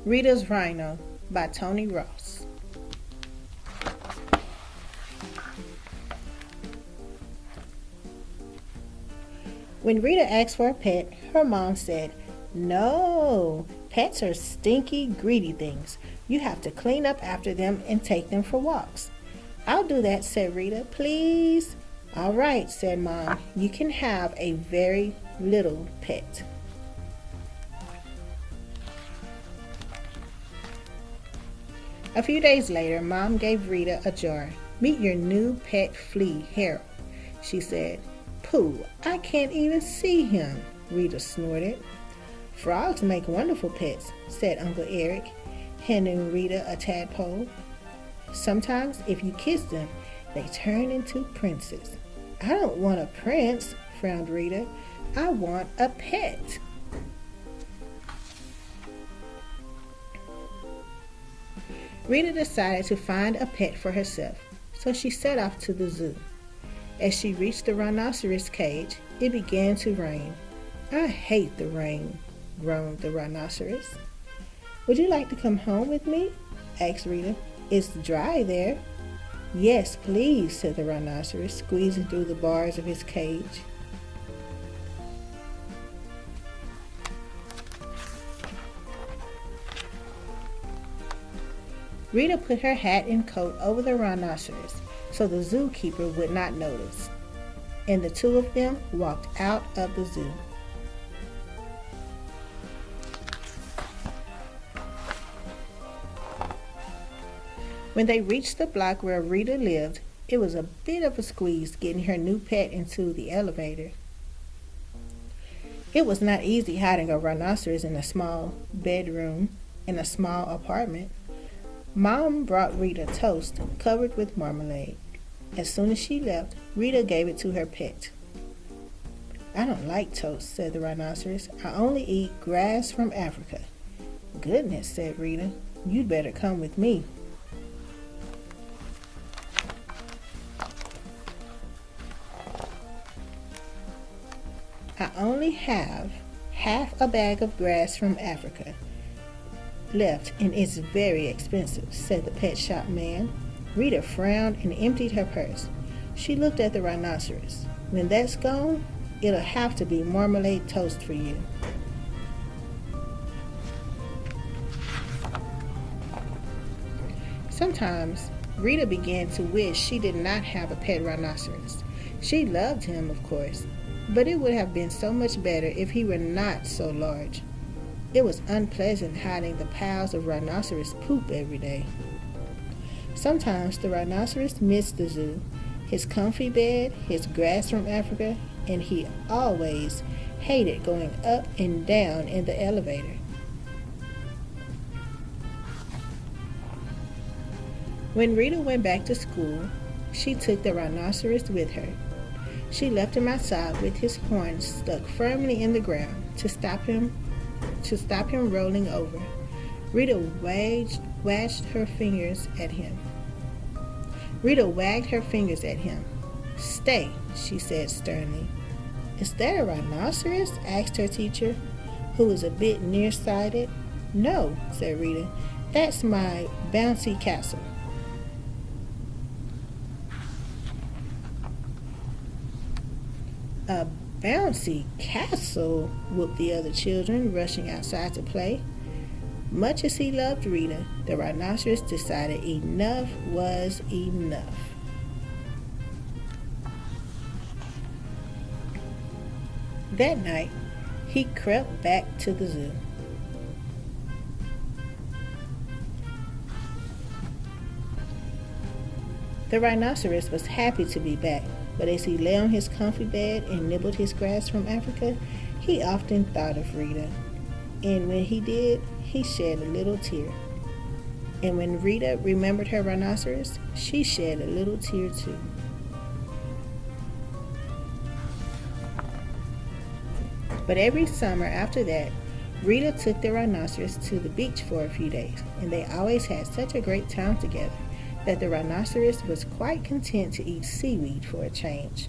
Rita's Rhino by Tony Ross. When Rita asked for a pet, her mom said, "No, pets are stinky, greedy things. You have to clean up after them and take them for walks." "I'll do that," said Rita. "Please." "All right," said Mom. "You can have a very little pet." A few days later, Mom gave Rita a jar. "Meet your new pet flea, Harold," she said. "Pooh, I can't even see him," Rita snorted. "Frogs make wonderful pets," said Uncle Eric, handing Rita a tadpole. "Sometimes, if you kiss them, they turn into princes." "I don't want a prince," frowned Rita. "I want a pet." Rita decided to find a pet for herself, so she set off to the zoo. As she reached the rhinoceros cage, it began to rain. "I hate the rain," groaned the rhinoceros. "Would you like to come home with me?" asked Rita. "It's dry there." "Yes, please," said the rhinoceros, squeezing through the bars of his cage. Rita put her hat and coat over the rhinoceros so the zookeeper would not notice, and the two of them walked out of the zoo. When they reached the block where Rita lived, it was a bit of a squeeze getting her new pet into the elevator. It was not easy hiding a rhinoceros in a small bedroom in a small apartment. Mom brought Rita toast covered with marmalade. As soon as she left, Rita gave it to her pet. "I don't like toast," said the rhinoceros. "I only eat grass from Africa." "Goodness," said Rita. "You'd better come with me." "I only have half a bag of grass from Africa left, and it's very expensive," said the pet shop man. Rita frowned and emptied her purse. She looked at the rhinoceros. "When that's gone, it'll have to be marmalade toast for you." Sometimes Rita began to wish she did not have a pet rhinoceros. She loved him, of course, but it would have been so much better if he were not so large. It was unpleasant hiding the piles of rhinoceros poop every day. Sometimes the rhinoceros missed the zoo, his comfy bed, his grass from Africa, and he always hated going up and down in the elevator. When Rita went back to school, she took the rhinoceros with her. She left him outside with his horns stuck firmly in the ground to stop him rolling over. Rita wagged her fingers at him. "Stay," she said sternly. "Is that a rhinoceros?" asked her teacher, who was a bit nearsighted. "No," said Rita. "That's my bouncy castle." "A bouncy castle," whooped the other children, rushing outside to play. Much as he loved Rita, the rhinoceros decided enough was enough. That night, he crept back to the zoo. The rhinoceros was happy to be back, but as he lay on his comfy bed and nibbled his grass from Africa, he often thought of Rita. And when he did, he shed a little tear. And when Rita remembered her rhinoceros, she shed a little tear too. But every summer after that, Rita took the rhinoceros to the beach for a few days, and they always had such a great time together that the rhinoceros was quite content to eat seaweed for a change.